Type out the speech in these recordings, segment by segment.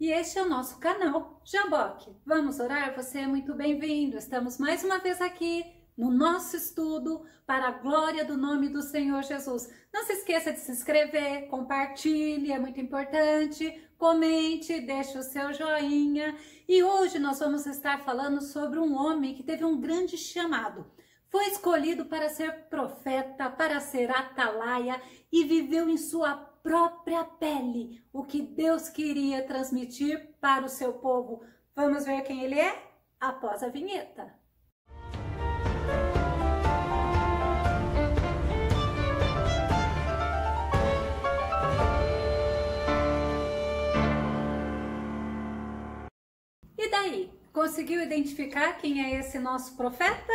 e este é o nosso canal Jaboque. Vamos orar? Você é muito bem-vindo. Estamos mais uma vez aqui no nosso estudo para a glória do nome do Senhor Jesus. Não se esqueça de se inscrever, compartilhe, é muito importante, comente, deixe o seu joinha. E hoje nós vamos estar falando sobre um homem que teve um grande chamado. Foi escolhido para ser profeta, para ser atalaia e viveu em sua própria pele o que Deus queria transmitir para o seu povo. Vamos ver quem ele é? Após a vinheta. E daí? Conseguiu identificar quem é esse nosso profeta?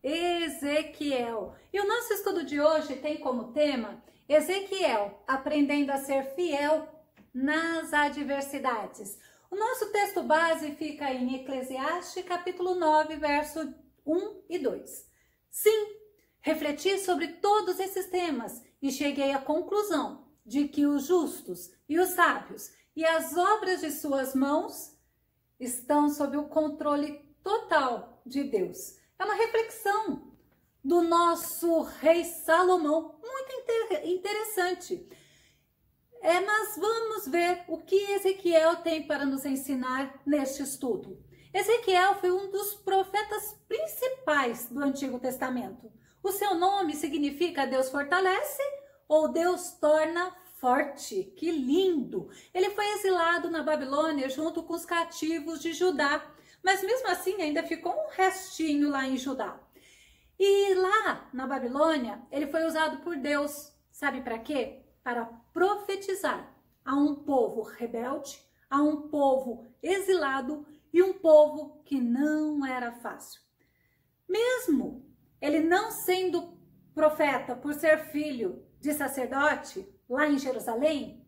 Ezequiel. E o nosso estudo de hoje tem como tema Ezequiel, aprendendo a ser fiel nas adversidades. O nosso texto base fica em Eclesiastes, capítulo 9, verso 1 e 2. Sim, refleti sobre todos esses temas e cheguei à conclusão de que os justos e os sábios e as obras de suas mãos estão sob o controle total de Deus. É uma reflexão do nosso rei Salomão, muito interessante. Mas vamos ver o que Ezequiel tem para nos ensinar neste estudo. Ezequiel foi um dos profetas principais do Antigo Testamento. O seu nome significa Deus fortalece ou Deus torna forte. Que lindo! Ele foi exilado na Babilônia junto com os cativos de Judá, mas mesmo assim ainda ficou um restinho lá em Judá. E lá na Babilônia, ele foi usado por Deus, sabe para quê? Para profetizar a um povo rebelde, a um povo exilado e um povo que não era fácil. Mesmo ele não sendo profeta por ser filho de sacerdote lá em Jerusalém,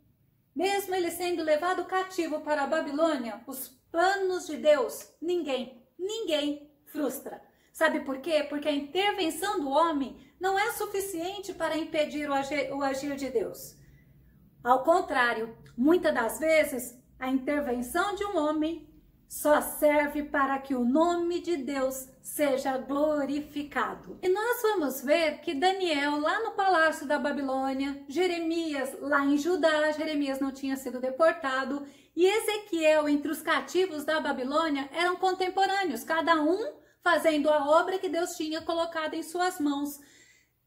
mesmo ele sendo levado cativo para a Babilônia, os planos de Deus, ninguém frustra. Sabe por quê? Porque a intervenção do homem não é suficiente para impedir o agir de Deus. Ao contrário, muitas das vezes, a intervenção de um homem só serve para que o nome de Deus seja glorificado. E nós vamos ver que Daniel, lá no palácio da Babilônia, Jeremias, lá em Judá, Jeremias não tinha sido deportado, e Ezequiel, entre os cativos da Babilônia, eram contemporâneos, cada um fazendo a obra que Deus tinha colocado em suas mãos.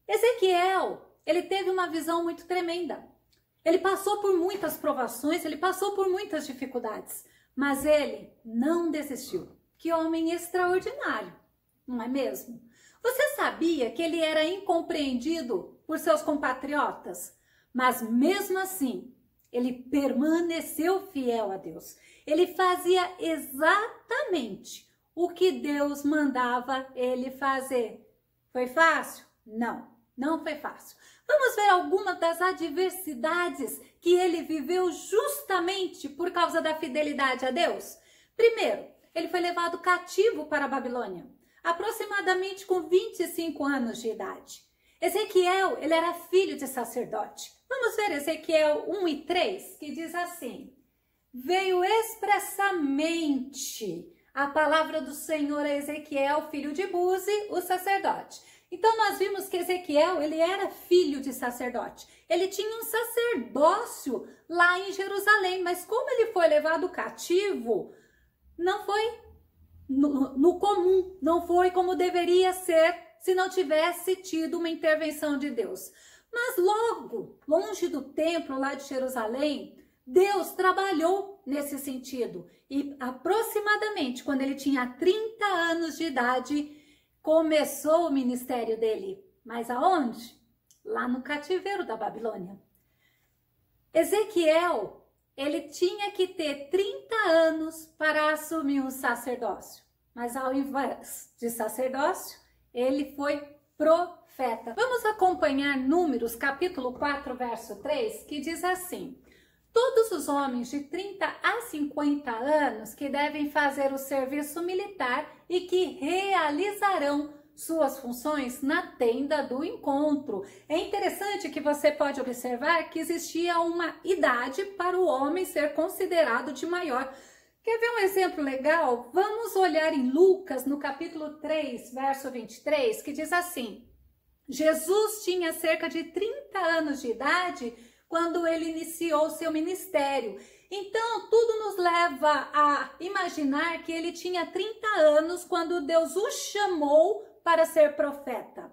Ezequiel, ele teve uma visão muito tremenda. Ele passou por muitas provações, ele passou por muitas dificuldades, mas ele não desistiu. Que homem extraordinário, não é mesmo? Você sabia que ele era incompreendido por seus compatriotas? Mas mesmo assim, ele permaneceu fiel a Deus. Ele fazia exatamente o que Deus mandava ele fazer. Foi fácil? Não, não foi fácil. Vamos ver algumas das adversidades que ele viveu justamente por causa da fidelidade a Deus? Primeiro, ele foi levado cativo para a Babilônia, aproximadamente com 25 anos de idade. Ezequiel, ele era filho de sacerdote. Vamos ver Ezequiel 1 e 3, que diz assim: veio expressamente a palavra do Senhor a Ezequiel, filho de Buzi, o sacerdote. Então nós vimos que Ezequiel, ele era filho de sacerdote. Ele tinha um sacerdócio lá em Jerusalém, mas como ele foi levado cativo, não foi no comum, não foi como deveria ser se não tivesse tido uma intervenção de Deus. Mas logo, longe do templo lá de Jerusalém, Deus trabalhou nesse sentido e aproximadamente quando ele tinha 30 anos de idade, começou o ministério dele. Mas aonde? Lá no cativeiro da Babilônia. Ezequiel, ele tinha que ter 30 anos para assumir um sacerdócio. Mas ao invés de sacerdócio, ele foi profeta. Vamos acompanhar Números, capítulo 4, verso 3, que diz assim: todos os homens de 30 a 50 anos que devem fazer o serviço militar e que realizarão suas funções na tenda do encontro. É interessante que você pode observar que existia uma idade para o homem ser considerado de maior. Quer ver um exemplo legal? Vamos olhar em Lucas, no capítulo 3, verso 23, que diz assim: Jesus tinha cerca de 30 anos de idade quando ele iniciou seu ministério. Então, tudo nos leva a imaginar que ele tinha 30 anos quando Deus o chamou para ser profeta.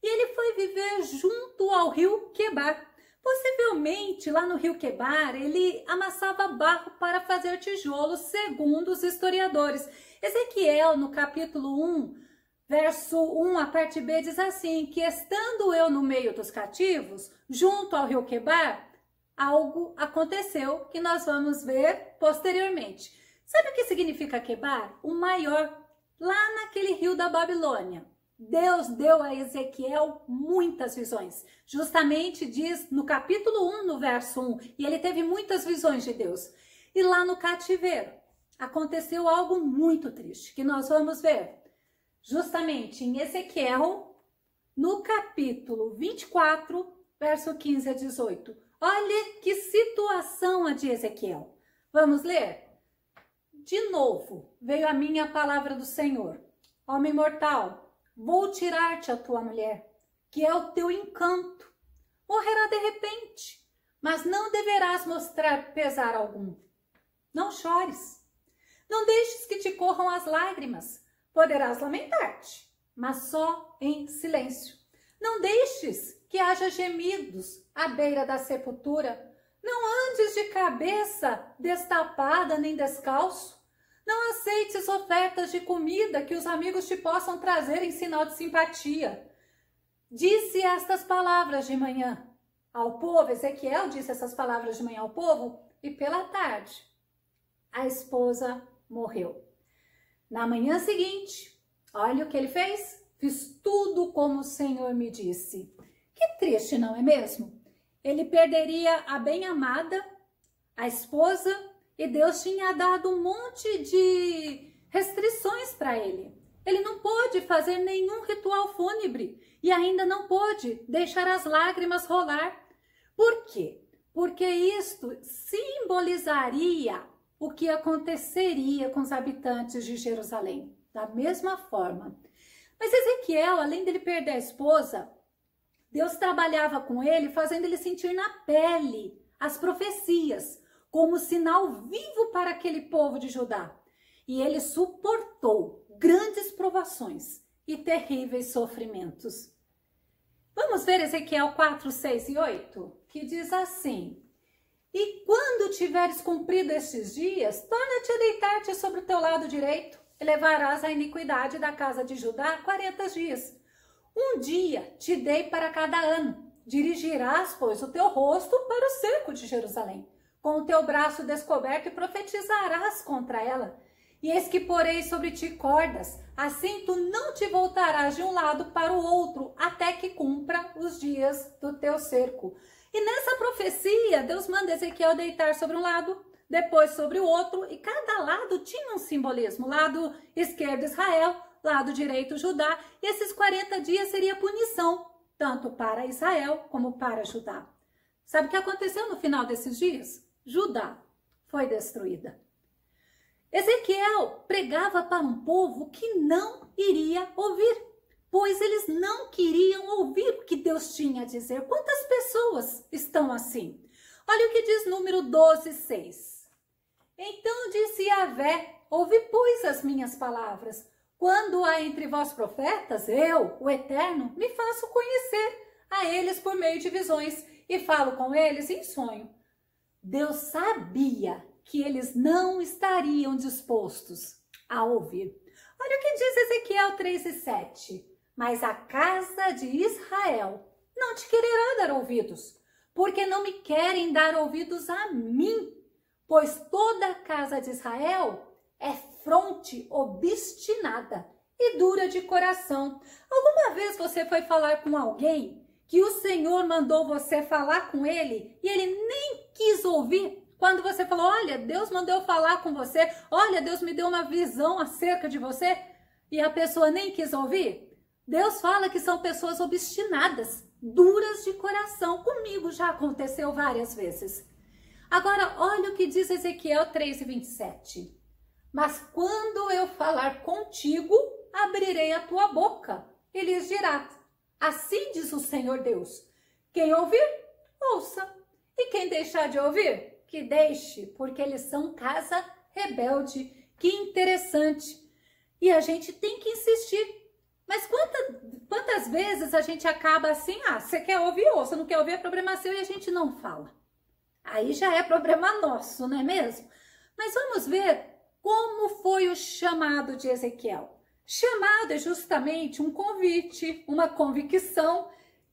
E ele foi viver junto ao rio Quebar. Possivelmente, lá no rio Quebar, ele amassava barro para fazer tijolos, segundo os historiadores. Ezequiel, no capítulo 1, verso 1, a parte B, diz assim, que estando eu no meio dos cativos, junto ao rio Quebar, algo aconteceu que nós vamos ver posteriormente. Sabe o que significa Quebar? O maior, lá naquele rio da Babilônia. Deus deu a Ezequiel muitas visões. Justamente diz no capítulo 1, no verso 1, e ele teve muitas visões de Deus. E lá no cativeiro aconteceu algo muito triste, que nós vamos ver justamente em Ezequiel, no capítulo 24, verso 15 a 18. Olha que situação a de Ezequiel. Vamos ler? De novo, veio a mim a palavra do Senhor. Homem mortal, vou tirar-te a tua mulher, que é o teu encanto. Morrerá de repente, mas não deverás mostrar pesar algum. Não chores. Não deixes que te corram as lágrimas. Poderás lamentar-te, mas só em silêncio. Não deixes que haja gemidos à beira da sepultura. Não andes de cabeça destapada nem descalço. Não aceites ofertas de comida que os amigos te possam trazer em sinal de simpatia. Disse estas palavras de manhã ao povo, Ezequiel disse essas palavras de manhã ao povo, e pela tarde a esposa morreu. Na manhã seguinte, olha o que ele fez. Fiz tudo como o Senhor me disse. Que triste, não é mesmo? Ele perderia a bem-amada, a esposa, e Deus tinha dado um monte de restrições para ele. Ele não pôde fazer nenhum ritual fúnebre e ainda não pôde deixar as lágrimas rolar. Por quê? Porque isto simbolizaria o que aconteceria com os habitantes de Jerusalém. Da mesma forma. Mas Ezequiel, além dele perder a esposa, Deus trabalhava com ele, fazendo ele sentir na pele as profecias, como sinal vivo para aquele povo de Judá. E ele suportou grandes provações e terríveis sofrimentos. Vamos ver Ezequiel 4, 6 e 8, que diz assim: E quando tiveres cumprido estes dias, torna-te a deitar-te sobre o teu lado direito, e levarás a iniquidade da casa de Judá 40 dias. Um dia te dei para cada ano. Dirigirás, pois, o teu rosto para o cerco de Jerusalém, com o teu braço descoberto, e profetizarás contra ela. E eis que porei sobre ti cordas, assim tu não te voltarás de um lado para o outro, até que cumpra os dias do teu cerco. E nessa profecia, Deus manda Ezequiel deitar sobre um lado, depois sobre o outro, e cada lado tinha um simbolismo. Lado esquerdo, Israel, lado direito, Judá, e esses 40 dias seria punição, tanto para Israel como para Judá. Sabe o que aconteceu no final desses dias? Judá foi destruída. Ezequiel pregava para um povo que não iria ouvir, pois eles não queriam ouvir o que Deus tinha a dizer. Quantas pessoas estão assim? Olha o que diz número 12, 6. Então disse Yahvé: ouve, pois, as minhas palavras. Quando há entre vós profetas, eu, o Eterno, me faço conhecer a eles por meio de visões e falo com eles em sonho. Deus sabia que eles não estariam dispostos a ouvir. Olha o que diz Ezequiel 3 e 7. Mas a casa de Israel não te quererá dar ouvidos, porque não me querem dar ouvidos a mim, pois toda a casa de Israel é fronte obstinada e dura de coração. Alguma vez você foi falar com alguém que o Senhor mandou você falar com ele e ele nem quis ouvir? Quando você falou: olha, Deus mandou eu falar com você, olha, Deus me deu uma visão acerca de você, e a pessoa nem quis ouvir? Deus fala que são pessoas obstinadas, duras de coração. Comigo já aconteceu várias vezes. Agora, olha o que diz Ezequiel 3:27. Mas quando eu falar contigo, abrirei a tua boca e lhes dirá: assim diz o Senhor Deus. Quem ouvir, ouça. E quem deixar de ouvir, que deixe, porque eles são casa rebelde. Que interessante. E a gente tem que insistir. Mas quantas vezes a gente acaba assim, você quer ouvir, ouça, não quer ouvir, é problema seu, e a gente não fala. Aí já é problema nosso, não é mesmo? Mas vamos ver como foi o chamado de Ezequiel. Chamado é justamente um convite, uma convicção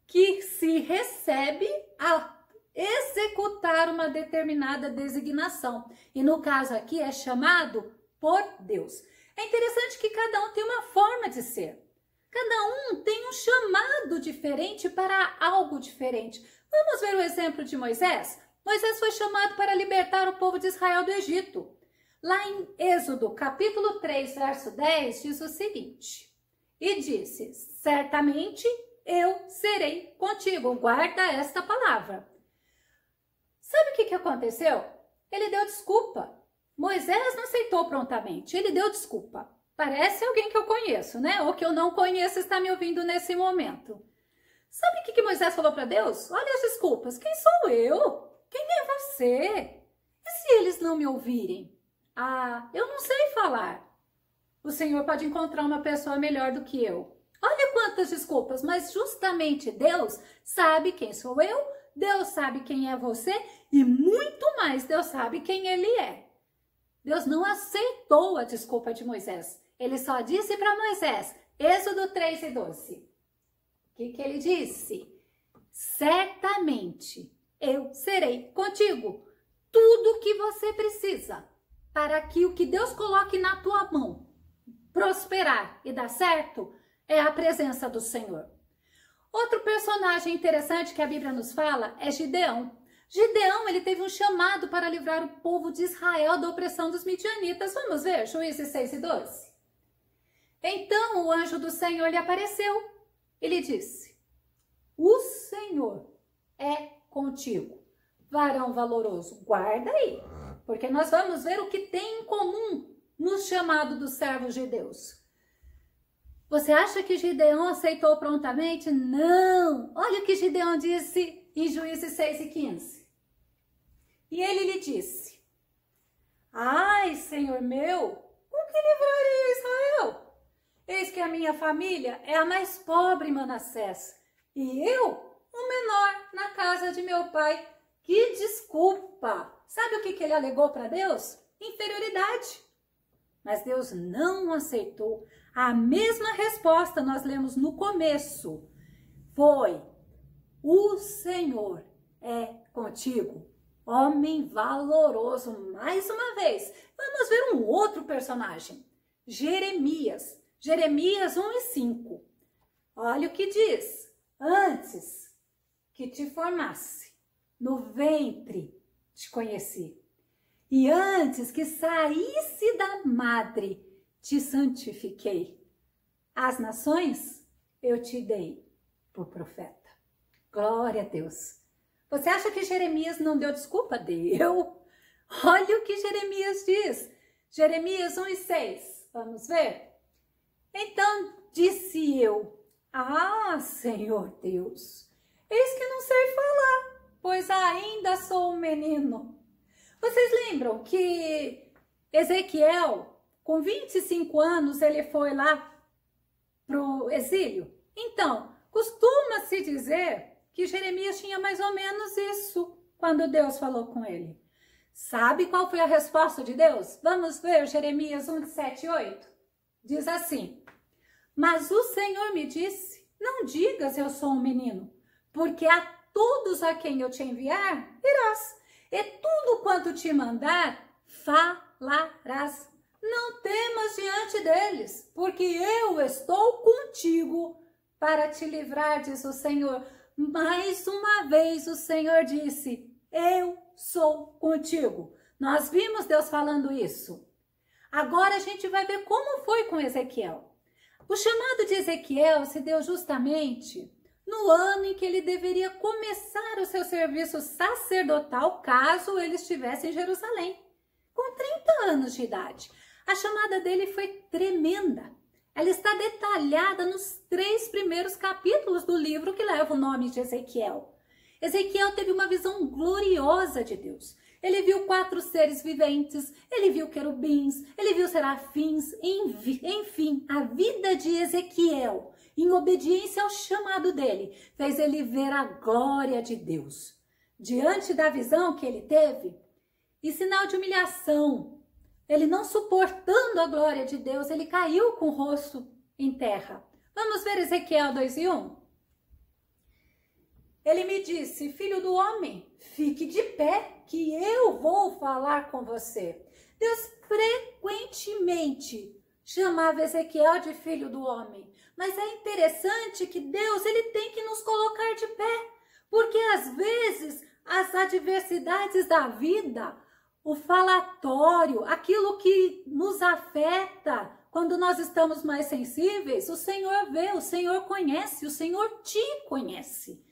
que se recebe a executar uma determinada designação. E no caso aqui é chamado por Deus. É interessante que cada um tem uma forma de ser. Cada um tem um chamado diferente para algo diferente. Vamos ver o exemplo de Moisés? Moisés foi chamado para libertar o povo de Israel do Egito. Lá em Êxodo, capítulo 3, verso 10, diz o seguinte: e disse, certamente eu serei contigo. Guarda esta palavra. Sabe o que aconteceu? Ele deu desculpa. Moisés não aceitou prontamente, ele deu desculpa. Parece alguém que eu conheço, né? Ou que eu não conheço está me ouvindo nesse momento. Sabe o que Moisés falou para Deus? Olha as desculpas. Quem sou eu? Quem é você? E se eles não me ouvirem? Eu não sei falar. O Senhor pode encontrar uma pessoa melhor do que eu. Olha quantas desculpas, mas justamente Deus sabe quem sou eu, Deus sabe quem é você e muito mais Deus sabe quem Ele é. Deus não aceitou a desculpa de Moisés. Ele só disse para Moisés, Êxodo 3:12. O que ele disse? Certamente eu serei contigo. Tudo o que você precisa para que o que Deus coloque na tua mão prosperar e dar certo é a presença do Senhor. Outro personagem interessante que a Bíblia nos fala é Gideão. Gideão, ele teve um chamado para livrar o povo de Israel da opressão dos midianitas. Vamos ver, Juízes 6:12. Então o anjo do Senhor lhe apareceu. Ele disse, o Senhor é contigo, varão valoroso. Guarda aí, porque nós vamos ver o que tem em comum no chamado dos servos de Deus. Você acha que Gideão aceitou prontamente? Não! Olha o que Gideão disse em Juízes 6:15. E ele lhe disse, ai, Senhor meu, com que livrarei Israel? Eis que a minha família é a mais pobre em Manassés, e eu, o menor na casa de meu pai. Que desculpa! Sabe o que ele alegou para Deus? Inferioridade. Mas Deus não aceitou. A mesma resposta nós lemos no começo. Foi, o Senhor é contigo. Homem valoroso. Mais uma vez, vamos ver um outro personagem. Jeremias. Jeremias 1:5. Olha o que diz. Antes que te formasse, no ventre te conheci. E antes que saísse da madre, te santifiquei. As nações eu te dei por profeta. Glória a Deus. Você acha que Jeremias não deu desculpa? Deu. Olha o que Jeremias diz. Jeremias 1:6. Vamos ver? Então disse eu, Senhor Deus, eis que não sei falar, pois ainda sou um menino. Vocês lembram que Ezequiel, com 25 anos, ele foi lá para o exílio? Então, costuma-se dizer que Jeremias tinha mais ou menos isso quando Deus falou com ele. Sabe qual foi a resposta de Deus? Vamos ver Jeremias 1:7-8. Diz assim, mas o Senhor me disse, não digas eu sou um menino, porque a todos a quem eu te enviar, irás, e tudo quanto te mandar, falarás. Não temas diante deles, porque eu estou contigo para te livrar, diz o Senhor. Mais uma vez o Senhor disse, eu sou contigo. Nós vimos Deus falando isso. Agora a gente vai ver como foi com Ezequiel. O chamado de Ezequiel se deu justamente no ano em que ele deveria começar o seu serviço sacerdotal, caso ele estivesse em Jerusalém, com 30 anos de idade. A chamada dele foi tremenda. Ela está detalhada nos 3 primeiros capítulos do livro que leva o nome de Ezequiel. Ezequiel teve uma visão gloriosa de Deus. Ele viu 4 seres viventes, ele viu querubins, ele viu serafins, enfim, a vida de Ezequiel, em obediência ao chamado dele, fez ele ver a glória de Deus. Diante da visão que ele teve, em sinal de humilhação, ele não suportando a glória de Deus, ele caiu com o rosto em terra. Vamos ver Ezequiel 2:1? Ele me disse: filho do homem, fique de pé, que eu vou falar com você. Deus frequentemente chamava Ezequiel de filho do homem. Mas é interessante que Deus, ele tem que nos colocar de pé. Porque às vezes as adversidades da vida, o falatório, aquilo que nos afeta, quando nós estamos mais sensíveis, o Senhor vê, o Senhor conhece, o Senhor te conhece.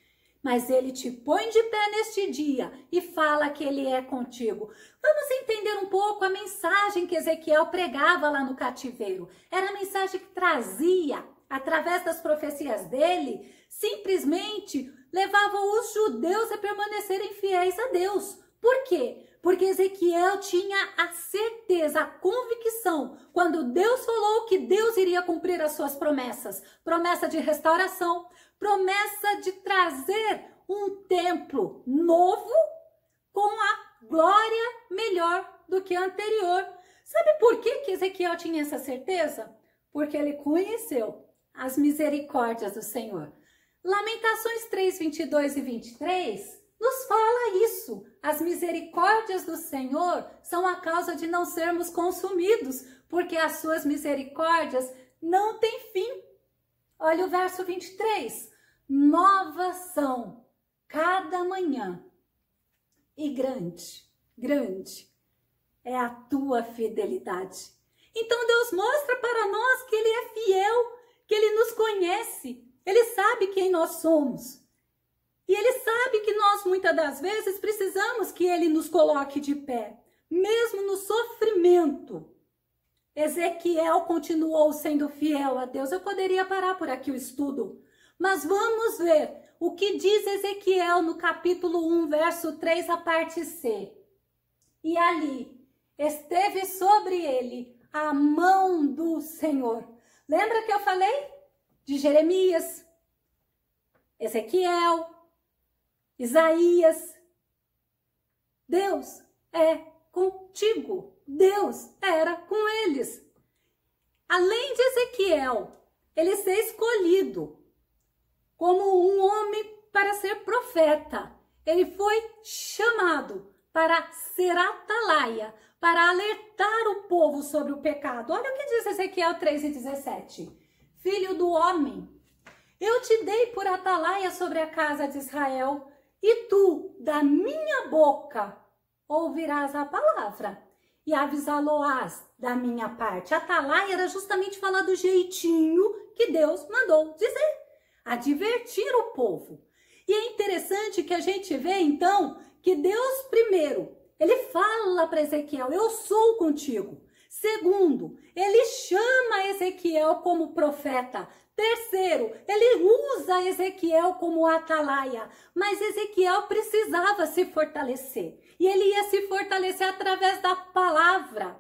Mas ele te põe de pé neste dia e fala que ele é contigo. Vamos entender um pouco a mensagem que Ezequiel pregava lá no cativeiro. Era a mensagem que trazia, através das profecias dele, simplesmente levava os judeus a permanecerem fiéis a Deus. Por quê? Porque Ezequiel tinha a certeza, a convicção, quando Deus falou que Deus iria cumprir as suas promessas. Promessa de restauração, promessa de trazer um templo novo com a glória melhor do que a anterior. Sabe por que Ezequiel tinha essa certeza? Porque ele conheceu as misericórdias do Senhor. Lamentações 3, 22 e 23 nos fala isso. As misericórdias do Senhor são a causa de não sermos consumidos, porque as suas misericórdias não têm fim. Olha o verso 23. Novas são cada manhã e grande, grande é a tua fidelidade. Então Deus mostra para nós que Ele é fiel, que Ele nos conhece, Ele sabe quem nós somos. E Ele sabe que nós, muitas das vezes, precisamos que Ele nos coloque de pé, mesmo no sofrimento. Ezequiel continuou sendo fiel a Deus. Eu poderia parar por aqui o estudo, mas vamos ver o que diz Ezequiel no capítulo 1, verso 3, a parte C. E ali esteve sobre ele a mão do Senhor. Lembra que eu falei de Jeremias, Ezequiel, Isaías? Deus é contigo. Deus era com eles. Além de Ezequiel, ele ser escolhido como um homem para ser profeta, ele foi chamado para ser atalaia, para alertar o povo sobre o pecado. Olha o que diz Ezequiel 3:17. Filho do homem, eu te dei por atalaia sobre a casa de Israel, e tu, da minha boca, ouvirás a palavra e avisá-lo-ás da minha parte. Atalaia era justamente falar do jeitinho que Deus mandou dizer, advertir o povo. E é interessante que a gente vê, então, que Deus, primeiro, ele fala para Ezequiel: eu sou contigo. Segundo, ele chama Ezequiel como profeta. Terceiro, ele usa Ezequiel como atalaia. Mas Ezequiel precisava se fortalecer. E ele ia se fortalecer através da palavra.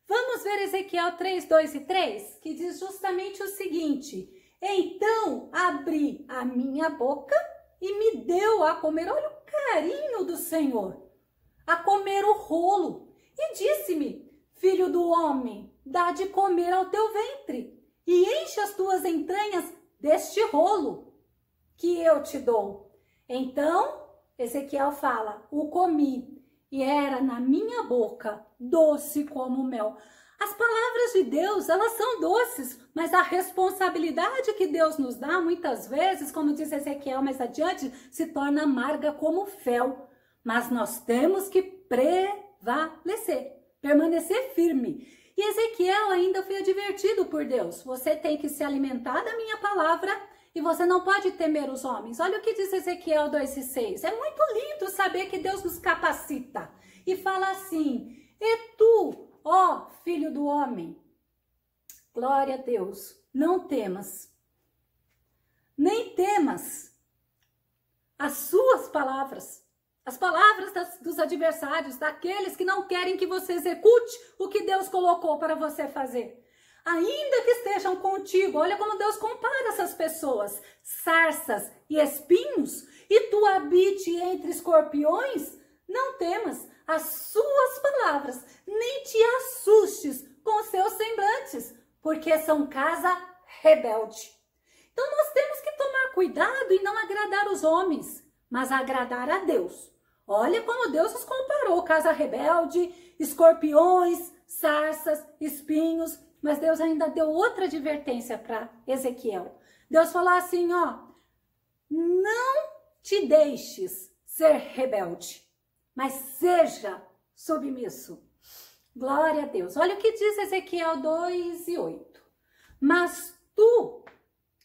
Vamos ver Ezequiel 3, 2 e 3, que diz justamente o seguinte: então abri a minha boca e me deu a comer. Olha o carinho do Senhor. A comer o rolo. E disse-me: filho do homem, dá de comer ao teu ventre e enche as tuas entranhas deste rolo que eu te dou. Então, Ezequiel fala: o comi e era na minha boca doce como mel. As palavras de Deus, elas são doces, mas a responsabilidade que Deus nos dá, muitas vezes, como diz Ezequiel mais adiante, se torna amarga como fel. Mas nós temos que prevalecer, permanecer firme. E E Ezequiel ainda foi advertido por Deus: você tem que se alimentar da minha palavra e você não pode temer os homens. Olha o que diz Ezequiel 2:6. É muito lindo saber que Deus nos capacita. E fala assim: e tu, ó filho do homem, glória a Deus, não temas, nem temas as suas palavras, as palavras dos adversários, daqueles que não querem que você execute o que Deus colocou para você fazer. Ainda que estejam contigo, olha como Deus compara essas pessoas, sarças e espinhos, e tu habite entre escorpiões, não temas as suas palavras, nem te assustes com seus semblantes, porque são casa rebelde. Então nós temos que tomar cuidado e não agradar os homens, mas agradar a Deus. Olha como Deus os comparou, casa rebelde, escorpiões, sarças, espinhos, mas Deus ainda deu outra advertência para Ezequiel. Deus falou assim, ó, não te deixes ser rebelde, mas seja submisso. Glória a Deus. Olha o que diz Ezequiel 2:8. Mas tu,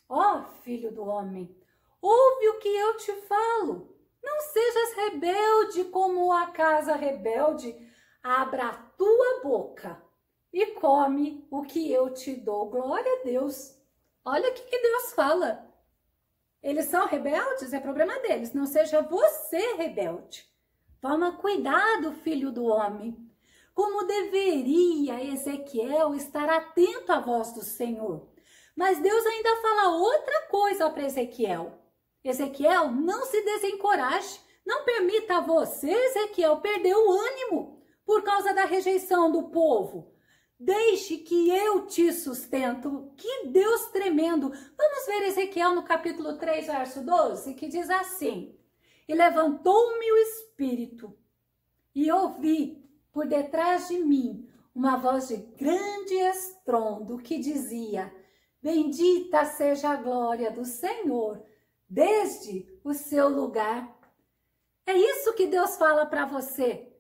ó filho do homem, ouve o que eu te falo. Não sejas rebelde como a casa rebelde. Abra a tua boca e come o que eu te dou. Glória a Deus. Olha o que Deus fala. Eles são rebeldes, é problema deles. Não seja você rebelde. Toma cuidado, filho do homem. Como deveria Ezequiel estar atento à voz do Senhor. Mas Deus ainda fala outra coisa para Ezequiel. Ezequiel, não se desencoraje. Não permita a você, Ezequiel, perder o ânimo por causa da rejeição do povo. Deixe que eu te sustento. Que Deus tremendo. Vamos ver Ezequiel no capítulo 3, verso 12, que diz assim: e levantou-me o espírito, e ouvi por detrás de mim uma voz de grande estrondo que dizia: bendita seja a glória do Senhor, desde o seu lugar. É isso que Deus fala para você.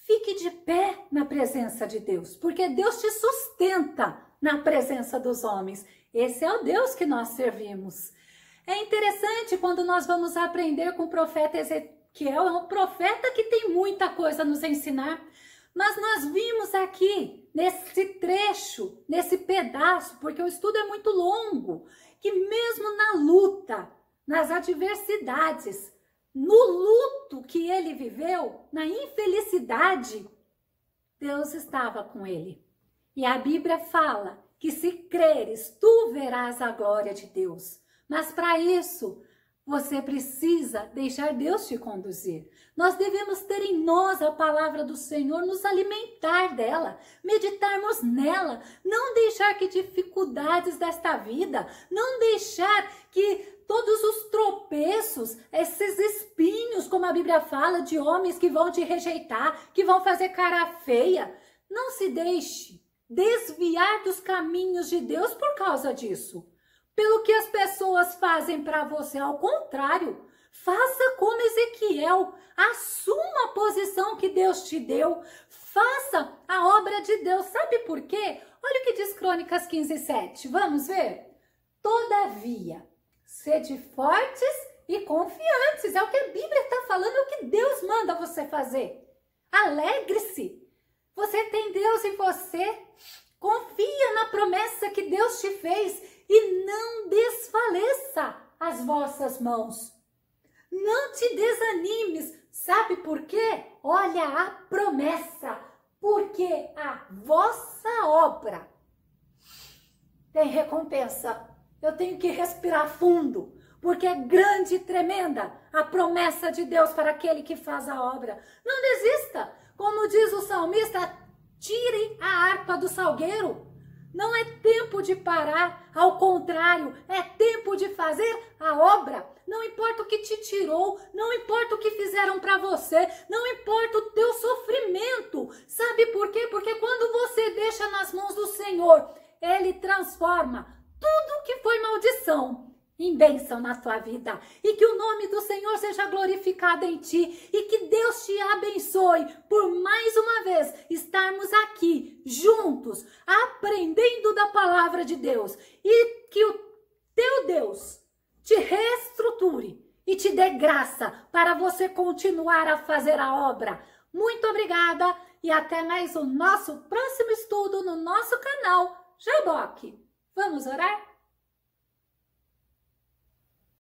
Fique de pé na presença de Deus, porque Deus te sustenta na presença dos homens. Esse é o Deus que nós servimos. É interessante quando nós vamos aprender com o profeta Ezequiel. É um profeta que tem muita coisa a nos ensinar. Mas nós vimos aqui, nesse trecho, nesse pedaço, porque o estudo é muito longo, que mesmo na luta, nas adversidades, no luto que ele viveu, na infelicidade, Deus estava com ele. E a Bíblia fala que se creres, tu verás a glória de Deus. Mas para isso, você precisa deixar Deus te conduzir. Nós devemos ter em nós a palavra do Senhor, nos alimentar dela, meditarmos nela, não deixar que dificuldades desta vida, não deixar que todos os tropeços, esses espinhos, como a Bíblia fala, de homens que vão te rejeitar, que vão fazer cara feia, não se deixe desviar dos caminhos de Deus por causa disso. Pelo que as pessoas fazem para você, ao contrário, faça como Ezequiel, assuma a posição que Deus te deu, faça a obra de Deus. Sabe por quê? Olha o que diz Crônicas 15:7, vamos ver? Todavia, sede fortes e confiantes, é o que a Bíblia está falando, é o que Deus manda você fazer. Alegre-se, você tem Deus em você, confia na promessa que Deus te fez, e não desfaleça as vossas mãos. Não te desanimes. Sabe por quê? Olha a promessa. Porque a vossa obra tem recompensa. Eu tenho que respirar fundo, porque é grande e tremenda a promessa de Deus para aquele que faz a obra. Não desista. Como diz o salmista, tire a harpa do salgueiro. Não é tempo de parar, ao contrário, é tempo de fazer a obra. Não importa o que te tirou, não importa o que fizeram para você, não importa o teu sofrimento. Sabe por quê? Porque quando você deixa nas mãos do Senhor, Ele transforma tudo que foi maldição em bênção na tua vida. E que o nome do Senhor seja glorificado em ti. E que Deus te abençoe por mais uma vez estarmos aqui juntos, aprendendo da palavra de Deus, e que o teu Deus te reestruture e te dê graça para você continuar a fazer a obra. Muito obrigada e até mais o nosso próximo estudo no nosso canal Jaboque. Vamos orar?